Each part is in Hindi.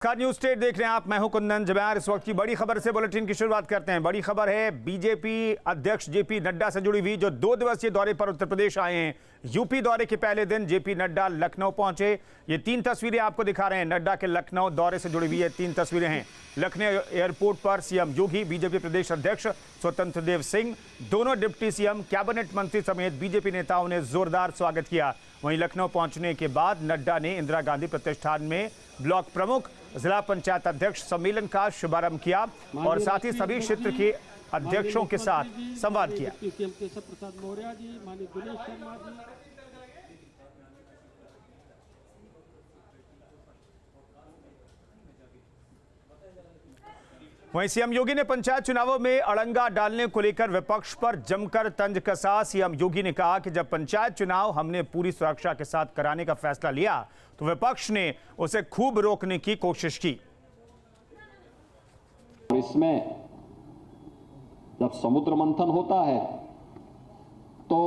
का न्यूज स्टेट देख रहे हैं आप। मैं हूं कुंदन जबैर। इस वक्त की बड़ी खबर से बुलेटिन की शुरुआत करते हैं। बड़ी खबर है बीजेपी अध्यक्ष जेपी नड्डा से जुड़ी हुई, जो 2 दिवसीय दौरे पर उत्तर प्रदेश आए हैं। यूपी दौरे के पहले दिन जेपी नड्डा लखनऊ पहुंचे। ये 3 तस्वीरें आपको दिखा रहे हैं। नड्डा के लखनऊ दौरे से जुड़ी हुई ये 3 तस्वीरें हैं। लखनऊ एयरपोर्ट पर सीएम योगी, बीजेपी प्रदेश अध्यक्ष स्वतंत्र देव सिंह, दोनों डिप्टी सीएम, कैबिनेट मंत्री समेत बीजेपी नेताओं ने जोरदार स्वागत किया। वहीं लखनऊ पहुंचने के बाद नड्डा ने इंदिरा गांधी प्रतिष्ठान में ब्लॉक प्रमुख, जिला पंचायत अध्यक्ष सम्मेलन का शुभारंभ किया और साथ ही सभी क्षेत्र के अध्यक्षों के साथ संवाद किया। वहीं सीएम योगी ने पंचायत चुनावों में अड़ंगा डालने को लेकर विपक्ष पर जमकर तंज कसा। सीएम योगी ने कहा कि जब पंचायत चुनाव हमने पूरी सुरक्षा के साथ कराने का फैसला लिया तो विपक्ष ने उसे खूब रोकने की कोशिश की। इसमें जब समुद्र मंथन होता है तो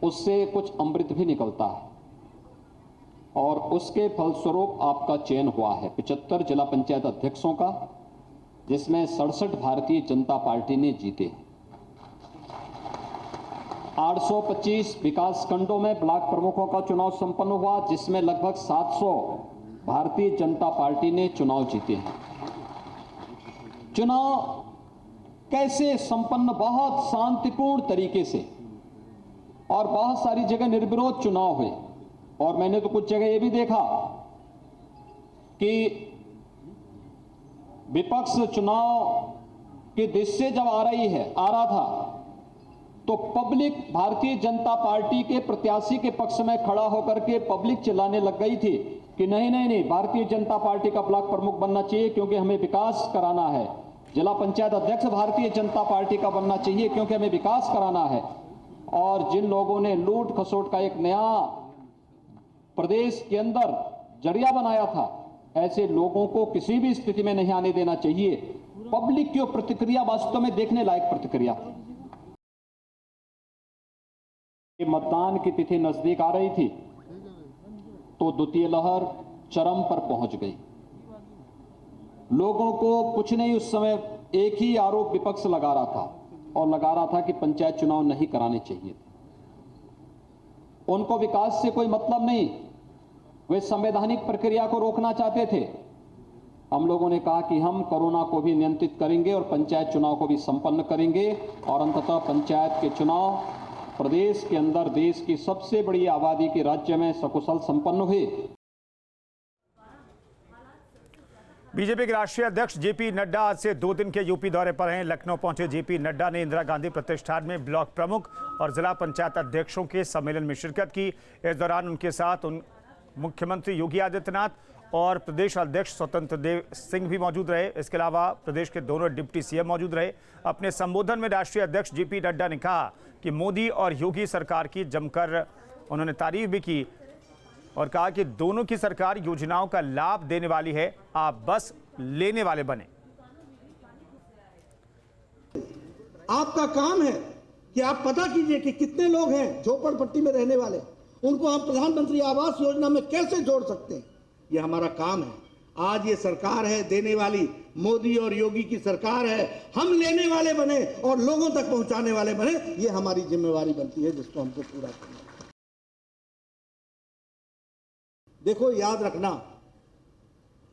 उससे कुछ अमृत भी निकलता है और उसके फलस्वरूप आपका चयन हुआ है 75 जिला पंचायत अध्यक्षों का, जिसमें 67 भारतीय जनता पार्टी ने जीते। 825 विकास खंडों में ब्लॉक प्रमुखों का चुनाव संपन्न हुआ, जिसमें लगभग 700 भारतीय जनता पार्टी ने चुनाव जीते हैं। चुनाव कैसे संपन्न? बहुत शांतिपूर्ण तरीके से और बहुत सारी जगह निर्विरोध चुनाव हुए। और मैंने तो कुछ जगह यह भी देखा कि विपक्ष चुनाव के दृश्य जब आ रहा था तो पब्लिक भारतीय जनता पार्टी के प्रत्याशी के पक्ष में खड़ा होकर के पब्लिक चिल्लाने लग गई थी कि नहीं नहीं नहीं, भारतीय जनता पार्टी का ब्लॉक प्रमुख बनना चाहिए क्योंकि हमें विकास कराना है। जिला पंचायत अध्यक्ष भारतीय जनता पार्टी का बनना चाहिए क्योंकि हमें विकास कराना है। और जिन लोगों ने लूट खसोट का एक नया प्रदेश के अंदर जरिया बनाया था, ऐसे लोगों को किसी भी स्थिति में नहीं आने देना चाहिए। पब्लिक की प्रतिक्रिया वास्तव में देखने लायक प्रतिक्रिया। मतदान की तिथि नजदीक आ रही थी तो द्वितीय लहर चरम पर पहुंच गई। लोगों को कुछ नहीं, उस समय एक ही आरोप विपक्ष लगा रहा था और लगा रहा था कि पंचायत चुनाव नहीं कराने चाहिए थे। उनको विकास से कोई मतलब नहीं, वे संवैधानिक प्रक्रिया को रोकना चाहते थे। हम लोगों ने कहा कि हम कोरोना को भी नियंत्रित करेंगे और पंचायत चुनाव को भी संपन्न करेंगे और अंततः पंचायत के चुनाव प्रदेश के अंदर देश की सबसे बड़ी आबादी के राज्य में सकुशल संपन्न हुए। बीजेपी के राष्ट्रीय अध्यक्ष जेपी नड्डा आज से 2 दिन के यूपी दौरे पर हैं। लखनऊ पहुंचे जेपी नड्डा ने इंदिरा गांधी प्रतिष्ठान में ब्लॉक प्रमुख और जिला पंचायत अध्यक्षों के सम्मेलन में शिरकत की। इस दौरान उनके साथ मुख्यमंत्री योगी आदित्यनाथ और प्रदेश अध्यक्ष स्वतंत्र देव सिंह भी मौजूद रहे। इसके अलावा प्रदेश के दोनों डिप्टी सीएम मौजूद रहे। अपने संबोधन में राष्ट्रीय अध्यक्ष जेपी नड्डा ने कहा कि मोदी और योगी सरकार की जमकर उन्होंने तारीफ भी की और कहा कि दोनों की सरकार योजनाओं का लाभ देने वाली है, आप बस लेने वाले बने। आपका काम है कि आप पता कीजिए कि कितने लोग हैं झोपड़पट्टी में रहने वाले, उनको हम प्रधानमंत्री आवास योजना में कैसे जोड़ सकते हैं। ये हमारा काम है। आज ये सरकार है देने वाली, मोदी और योगी की सरकार है। हम लेने वाले बने और लोगों तक पहुंचाने वाले बने, ये हमारी जिम्मेवारी बनती है जिसको हमको पूरा करना है। देखो, याद रखना,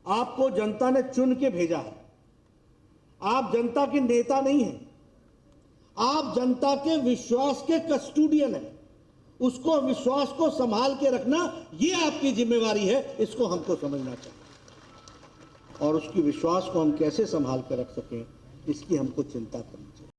आपको जनता ने चुन के भेजा है। आप जनता के नेता नहीं हैं, आप जनता के विश्वास के कस्टोडियन हैं। उसको विश्वास को संभाल के रखना, ये आपकी जिम्मेवारी है। इसको हमको समझना चाहिए और उसकी विश्वास को हम कैसे संभाल कर रख सकें, इसकी हमको चिंता करनी चाहिए।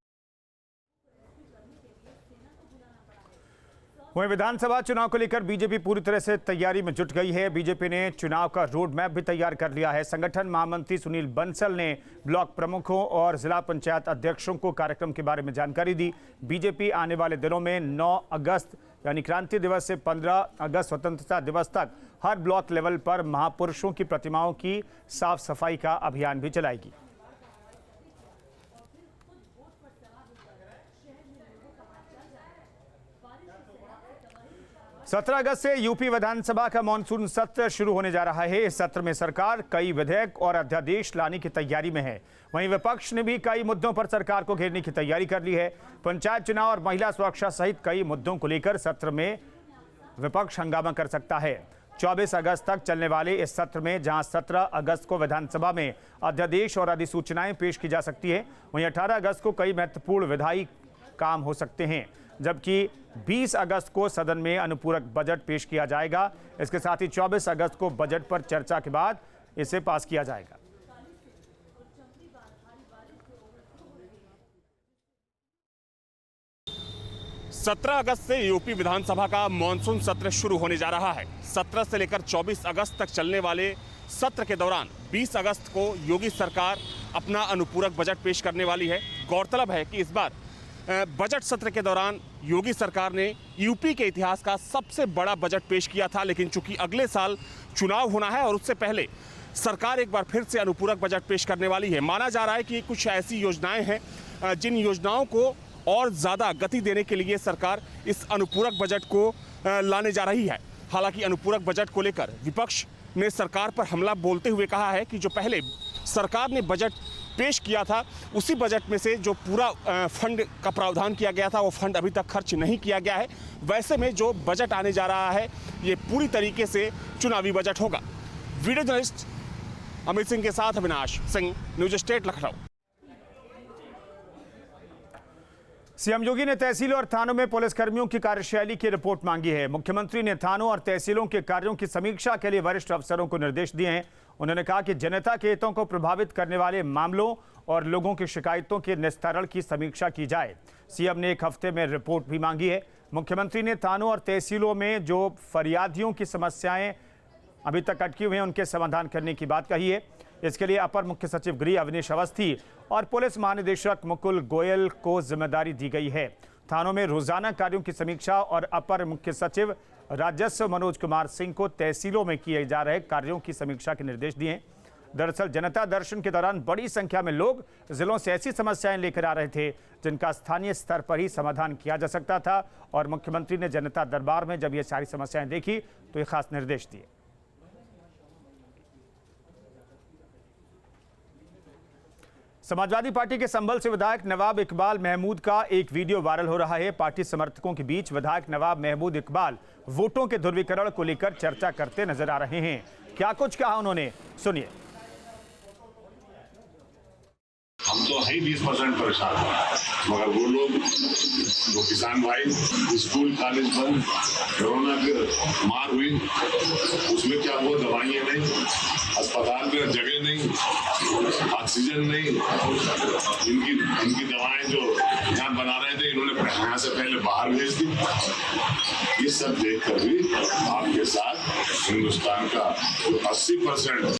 वहीं विधानसभा चुनाव को लेकर बीजेपी पूरी तरह से तैयारी में जुट गई है। बीजेपी ने चुनाव का रोड मैप भी तैयार कर लिया है। संगठन महामंत्री सुनील बंसल ने ब्लॉक प्रमुखों और जिला पंचायत अध्यक्षों को कार्यक्रम के बारे में जानकारी दी। बीजेपी आने वाले दिनों में 9 अगस्त यानी क्रांति दिवस से 15 अगस्त स्वतंत्रता दिवस तक हर ब्लॉक लेवल पर महापुरुषों की प्रतिमाओं की साफ सफाई का अभियान भी चलाएगी। 17 अगस्त से यूपी विधानसभा का मानसून सत्र शुरू होने जा रहा है। इस सत्र में सरकार कई विधेयक और अध्यादेश लाने की तैयारी में है। वहीं विपक्ष ने भी कई मुद्दों पर सरकार को घेरने की तैयारी कर ली है। पंचायत चुनाव और महिला सुरक्षा सहित कई मुद्दों को लेकर सत्र में विपक्ष हंगामा कर सकता है। 24 अगस्त तक चलने वाले इस सत्र में जहां 17 अगस्त को विधानसभा में अध्यादेश और अधिसूचनाएं पेश की जा सकती है, वहीं 18 अगस्त को कई महत्वपूर्ण विधायी काम हो सकते हैं, जबकि 20 अगस्त को सदन में अनुपूरक बजट पेश किया जाएगा। इसके साथ ही 24 अगस्त को बजट पर चर्चा के बाद इसे पास किया जाएगा। सत्रह अगस्त से यूपी विधानसभा का मानसून सत्र शुरू होने जा रहा है। 17 से लेकर 24 अगस्त तक चलने वाले सत्र के दौरान 20 अगस्त को योगी सरकार अपना अनुपूरक बजट पेश करने वाली है। गौरतलब है कि इस बार बजट सत्र के दौरान योगी सरकार ने यूपी के इतिहास का सबसे बड़ा बजट पेश किया था, लेकिन चूंकि अगले साल चुनाव होना है और उससे पहले सरकार एक बार फिर से अनुपूरक बजट पेश करने वाली है। माना जा रहा है कि कुछ ऐसी योजनाएं हैं जिन योजनाओं को और ज़्यादा गति देने के लिए सरकार इस अनुपूरक बजट को लाने जा रही है। हालांकि अनुपूरक बजट को लेकर विपक्ष ने सरकार पर हमला बोलते हुए कहा है कि जो पहले सरकार ने बजट पेश किया था उसी बजट में से जो पूरा फंड का प्रावधान किया गया था वो फंड अभी तक खर्च नहीं किया गया है। वैसे में जो बजट आने जा रहा है ये पूरी तरीके से चुनावी बजट होगा। वीडियो जर्नलिस्ट अमित सिंह के साथ Avinash Singh, News State Lucknow. CM Yogi ने तहसीलों और थानों में पुलिसकर्मियों की कार्यशैली की रिपोर्ट मांगी है। मुख्यमंत्री ने थानों और तहसीलों के कार्यों की समीक्षा के लिए वरिष्ठ अफसरों को निर्देश दिए हैं। उन्होंने कहा कि जनता के हितों को प्रभावित करने वाले मामलों और लोगों की शिकायतों के निस्तारण की समीक्षा की जाए। सीएम ने 1 हफ्ते में रिपोर्ट भी मांगी है। मुख्यमंत्री ने थानों और तहसीलों में जो फरियादियों की समस्याएं अभी तक अटकी हुई हैं उनके समाधान करने की बात कही है। इसके लिए अपर मुख्य सचिव गृह अवनीश अवस्थी और पुलिस महानिदेशक मुकुल गोयल को जिम्मेदारी दी गई है। थानों में रोजाना कार्यों की समीक्षा और अपर मुख्य सचिव राजस्व मनोज कुमार सिंह को तहसीलों में किए जा रहे कार्यों की समीक्षा के निर्देश दिए। दरअसल जनता दर्शन के दौरान बड़ी संख्या में लोग जिलों से ऐसी समस्याएं लेकर आ रहे थे जिनका स्थानीय स्तर पर ही समाधान किया जा सकता था, और मुख्यमंत्री ने जनता दरबार में जब ये सारी समस्याएं देखी तो ये खास निर्देश दिए। समाजवादी पार्टी के संभल से विधायक नवाब इकबाल महमूद का एक वीडियो वायरल हो रहा है। पार्टी समर्थकों के बीच विधायक नवाब महमूद इकबाल वोटों के ध्रुवीकरण को लेकर चर्चा करते नजर आ रहे हैं। क्या कुछ कहा उन्होंने, सुनिए। हम तो है 20% परेशान हैं, मगर वो लोग जो किसान भाई स्कूल कॉलेज बंद, कोरोना की मार हुई, उसमें क्या हुआ, दवाइयाँ नहीं, अस्पताल में जगह नहीं, ऑक्सीजन नहीं, इनकी दवाएं जो यहाँ बना रहे थे इन्होंने यहाँ से पहले बाहर भेज दी। ये सब देखकर भी आपके साथ हिंदुस्तान का 80%